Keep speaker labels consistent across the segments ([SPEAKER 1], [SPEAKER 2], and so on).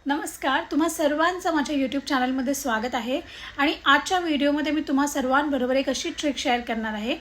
[SPEAKER 1] नमस्कार, तुम्हा सर्वांचं माझ्या यूट्यूब चॅनलमध्ये स्वागत आहे. आणि आजच्या व्हिडिओमध्ये मी तुम्हा सर्वांबरोबर एक अशी ट्रिक शेअर करणार आहे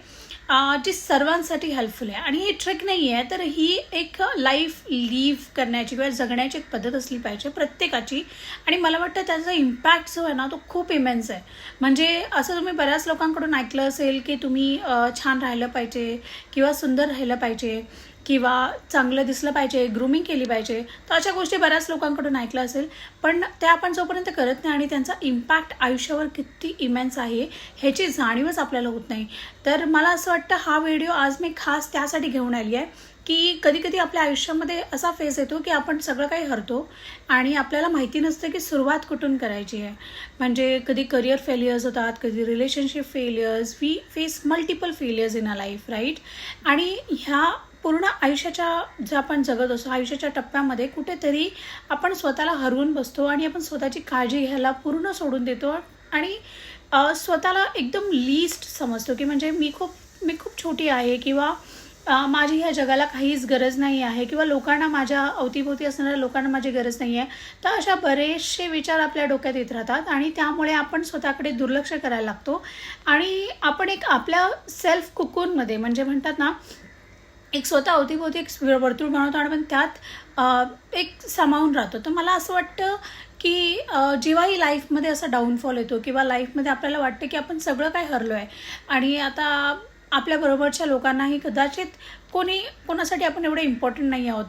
[SPEAKER 1] जी सर्वांसाठी हेल्पफुल आहे. आणि ही ट्रिक नाही आहे, तर ही एक लाईफ लीव करण्याची किंवा जगण्याची एक पद्धत असली पाहिजे प्रत्येकाची. आणि मला वाटतं त्याचा इम्पॅक्ट जो आहे ना तो खूप इमेन्स आहे. म्हणजे असं तुम्ही बऱ्याच लोकांकडून ऐकलं असेल की तुम्ही छान राहिलं पाहिजे किंवा सुंदर राहिलं पाहिजे किंवा चांगलं दिसलं पाहिजे, ग्रूमिंग केली पाहिजे. तर अशा गोष्टी बऱ्याच लोकांकडून ऐकलं असेल, पण त्या आपण जोपर्यंत करत नाही आणि त्यांचा इम्पॅक्ट आयुष्यावर किती इमेन्स आहे ह्याची जाणीवच आपल्याला होत नाही. तर मला असं वाटतं हा व्हिडिओ आज मी खास त्यासाठी घेऊन आली आहे की कधी कधी आपल्या आयुष्यामध्ये असा फेज येतो की आपण सगळं काही हरतो आणि आपल्याला माहिती नसतं की सुरुवात कुठून करायची आहे. म्हणजे कधी करिअर फेलियर्स होतात, कधी relationship failures, we face multiple failures in a life, right. आणि ह्या पूर्ण आयुष्याच्या जे आपण जगत असतो आयुष्याच्या टप्प्यामध्ये कुठेतरी आपण स्वतःला हरवून बसतो आणि आपण स्वतःची काळजी घ्यायला पूर्ण सोडून देतो आणि स्वतःला एकदम लीस्ट समजतो की म्हणजे मी खूप छोटी आहे किंवा माझी ह्या जगाला काहीच गरज नाही आहे किंवा लोकांना माझ्या अवतीभोवती असणाऱ्या लोकांना माझी गरज नाही आहे. तर अशा बरेचसे विचार आपल्या डोक्यात येत राहतात आणि त्यामुळे आपण स्वतःकडे दुर्लक्ष करायला लागतो आणि आपण एक आपल्या सेल्फ कुकूनमध्ये म्हणजे म्हणतात ना एक स्वतः अवतीभोवती एक वर्तुळ बनवतो आणि पण त्यात एक सामावून राहतो. तर मला असं वाटतं की जेव्हाही लाईफमध्ये असा डाऊनफॉल येतो किंवा लाईफमध्ये आपल्याला वाटतं की आपण सगळं काय हरलो आहे आणि आता आपल्याबरोबरच्या लोकांनाही कदाचित कोणासाठी आपण एवढे इम्पॉर्टंट नाही आहोत.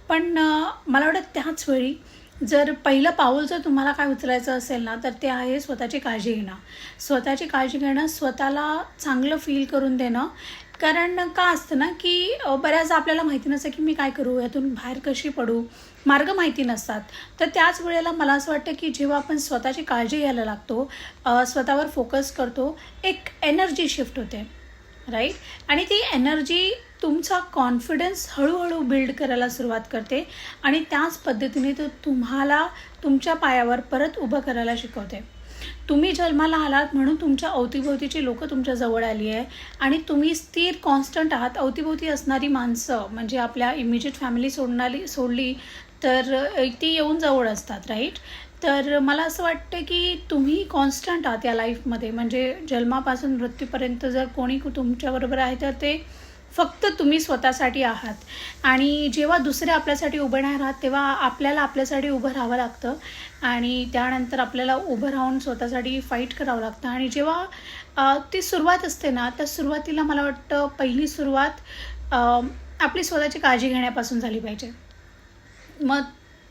[SPEAKER 1] पण मला वाटतं त्याच वेळी जर पहिलं पाऊल जर तुम्हाला काय उचलायचं असेल ना तर ते आहे स्वतःची काळजी घेणं. स्वतःची काळजी घेणं, स्वतःला चांगलं फील करून देणं. कारण का असतं ना की बऱ्याचदा आपल्याला माहिती नसतं की मी काय करू, यातून बाहेर कशी पडू, मार्ग माहिती नसतात. तर त्याच वेळेला मला असं वाटतं की जेव्हा आपण स्वतःची काळजी घ्यायला लागतो, स्वतःवर फोकस करतो, एक एनर्जी शिफ्ट होते, राईट. आणि ती एनर्जी तुमचा कॉन्फिडन्स हळूहळू बिल्ड करायला सुरुवात करते आणि त्याच पद्धतीने तो तुम्हाला तुमच्या पायावर परत उभं करायला शिकवते. तुम्ही जन्माला आलात म्हणून तुमच्या अवतीभोवतीची लोकं तुमच्या जवळ आली आहे आणि तुम्ही स्थिर कॉन्स्टंट आहात. अवतीभोवती असणारी माणसं म्हणजे आपल्या इमिजिएट फॅमिली सोडली तर ती येऊन जवळ असतात, राईट. तर मला असं वाटतं की तुम्ही कॉन्स्टंट आहात या लाईफमध्ये. म्हणजे जन्मापासून मृत्यूपर्यंत जर कोणी तुमच्याबरोबर आहे तर ते फक्त तुम्ही स्वतःसाठी आहात. आणि जेव्हा दुसरे आपल्यासाठी उभे नाही राहत तेव्हा आपल्याला आपल्यासाठी उभं राहावं लागतं आणि त्यानंतर आपल्याला उभं राहून स्वतःसाठी फाईट करावं लागतं. आणि जेव्हा ती सुरुवात असते ना त्या सुरुवातीला मला वाटतं पहिली सुरुवात आपली स्वतःची काळजी घेण्यापासून झाली पाहिजे. मग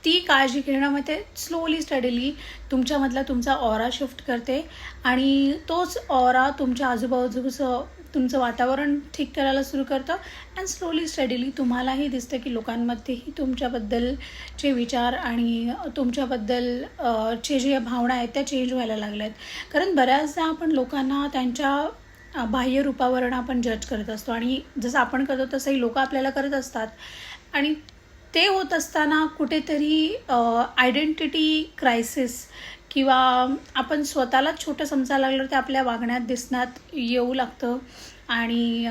[SPEAKER 1] ती काळजी घेणं मग ते स्लोली स्टडीली तुमच्यामधला तुमचा ऑरा शिफ्ट करते आणि तोच ऑरा तुमच्या आजूबाजूचं तुमचं वातावरण ठीक करायला सुरू करतं. अँड स्लोली स्टडीली तुम्हालाही दिसतं की लोकांमध्येही तुमच्याबद्दलचे विचार आणि तुमच्याबद्दलचे जे भावना आहेत त्या चेंज व्हायला लागल्या आहेत. कारण बऱ्याचदा आपण लोकांना त्यांच्या बाह्य रूपावरून आपण जज करत असतो आणि जसं आपण करतो तसंही लोक आपल्याला करत असतात. आणि ते होत असताना कुठेतरी आयडेंटिटी क्रायसिस किंवा आपण स्वतःलाच छोटं समजायला लागलं तर आपल्या वागण्यात दिसण्यात येऊ लागतं आणि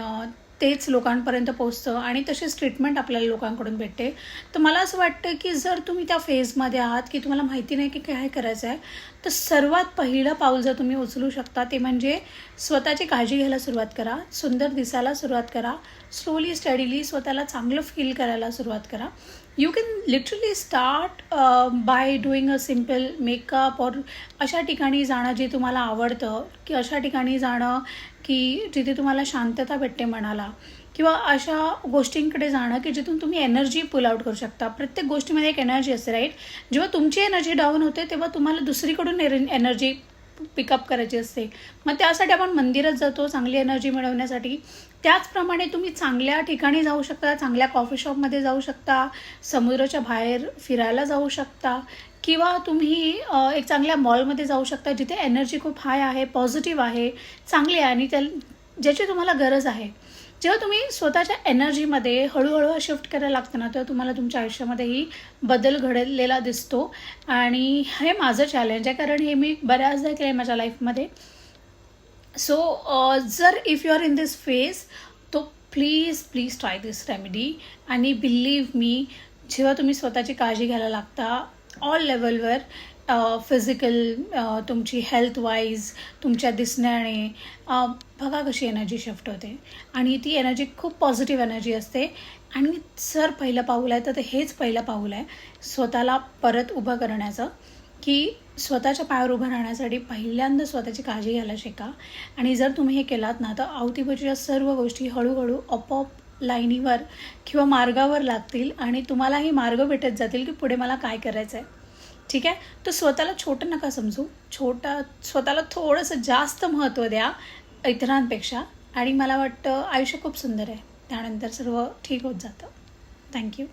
[SPEAKER 1] तेच लोकांपर्यंत पोचतं आणि तशीच ट्रीटमेंट आपल्याला लोकांकडून भेटते. तर मला असं वाटतं की जर तुम्ही त्या फेजमध्ये आहात की तुम्हाला माहिती नाही की काय करायचं आहे, तर सर्वात पहिलं पाऊल जर तुम्ही उचलू शकता ते म्हणजे स्वतःची काळजी घ्यायला सुरुवात करा, सुंदर दिसायला सुरुवात करा, स्लोली स्टडीली स्वतःला चांगलं फील करायला सुरुवात करा. You can literally start by doing a simple makeup और अशा ठिकाणी जाणं जे तुम्हाला आवडतं की अशा ठिकाणी जाणं की जिथे तुम्हाला शांतता भेटते मनाला किंवा अशा गोष्टींकडे जाणं की जिथून तुम्ही एनर्जी पुल आउट करू शकता. प्रत्येक गोष्टीमध्ये एक एनर्जी असते, राईट. जेव्हा तुमची एनर्जी डाऊन होते तेव्हा तुम्हाला दुसरीकडून एनर्जी पिकअप करायची असते. मग त्यासाठी आपण मंदिरात जातो चांगली एनर्जी मिळवण्यासाठी. त्याचप्रमाणे तुम्ही चांगल्या ठिकाणी जाऊ शकता, चांगल्या कॉफी शॉपमध्ये जाऊ शकता, समुद्राच्या बाहेर फिरायला जाऊ शकता किंवा तुम्ही एक चांगल्या मॉलमध्ये जाऊ शकता जिथे एनर्जी खूप हाय आहे, पॉझिटिव्ह आहे, चांगली आहे आणि ज्याची तुम्हाला गरज आहे. जेव्हा तुम्ही स्वतःच्या एनर्जीमध्ये हळूहळू शिफ्ट करायला लागतं ना तेव्हा तुम्हाला तुमच्या आयुष्यामध्येही बदल घडलेला दिसतो. आणि हे माझं चॅलेंज आहे कारण हे मी बऱ्याचदा केलं आहे माझ्या लाईफमध्ये. सो जर if you are in this phase तो प्लीज ट्राय दिस रेमेडी. आणि बिलीव्ह मी जेव्हा तुम्ही स्वतःची काळजी घ्यायला लागता ऑल लेवलवर, फिजिकल, तुमची हेल्थ वाईज, तुमच्या दिसण्याने बघा कशी एनर्जी शिफ्ट होते. आणि ती एनर्जी खूप पॉझिटिव्ह एनर्जी असते. आणि जर पहिलं पाऊल आहे तर ते हेच पहिलं पाऊल आहे स्वतःला परत उभं करण्याचं, की स्वतःच्या पायावर उभं राहण्यासाठी पहिल्यांदा स्वतःची काळजी घ्यायला शिका. आणि जर तुम्ही हे केलात ना तर अवतीभोवतीच्या सर्व गोष्टी हळूहळू आपोआप लाईनीवर किंवा मार्गावर लागतील आणि तुम्हालाही मार्ग भेटत जातील की पुढे मला काय करायचं आहे. ठीक आहे. तर स्वतःला छोटं नका समजू, स्वतःला थोडंसं जास्त महत्त्व द्या इतरांपेक्षा. आणि मला वाटतं आयुष्य खूप सुंदर आहे, त्यानंतर सर्व ठीक होत जातं. थँक्यू.